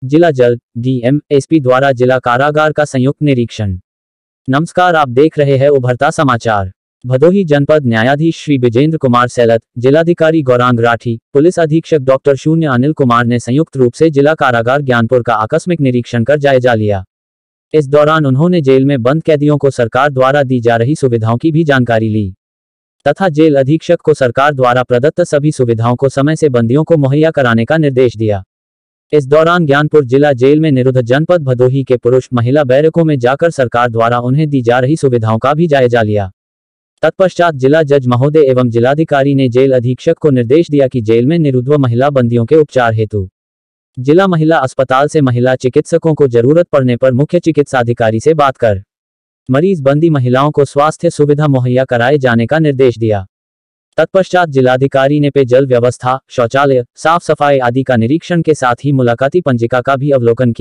जिला जल DM SP द्वारा जिला कारागार का संयुक्त निरीक्षण। नमस्कार, आप देख रहे हैं उभरता समाचार। भदोही जनपद न्यायाधीश श्री विजेंद्र कुमार सैलत, जिलाधिकारी गौरांग राठी, पुलिस अधीक्षक डॉक्टर शून्य अनिल कुमार ने संयुक्त रूप से जिला कारागार ज्ञानपुर का आकस्मिक निरीक्षण कर जायजा लिया। इस दौरान उन्होंने जेल में बंद कैदियों को सरकार द्वारा दी जा रही सुविधाओं की भी जानकारी ली तथा जेल अधीक्षक को सरकार द्वारा प्रदत्त सभी सुविधाओं को समय से बंदियों को मुहैया कराने का निर्देश दिया। इस दौरान ज्ञानपुर जिला जेल में निरुद्ध जनपद भदोही के पुरुष महिला बैरकों में जाकर सरकार द्वारा उन्हें दी जा रही सुविधाओं का भी जायजा लिया। तत्पश्चात जिला जज महोदय एवं जिलाधिकारी ने जेल अधीक्षक को निर्देश दिया कि जेल में निरुद्ध महिला बंदियों के उपचार हेतु जिला महिला अस्पताल से महिला चिकित्सकों को जरूरत पड़ने पर मुख्य चिकित्साधिकारी से बात कर मरीज बंदी महिलाओं को स्वास्थ्य सुविधा मुहैया कराए जाने का निर्देश दिया। तत्पश्चात जिलाधिकारी ने पेयजल व्यवस्था, शौचालय, साफ सफाई आदि का निरीक्षण के साथ ही मुलाकाती पंजिका का भी अवलोकन किया।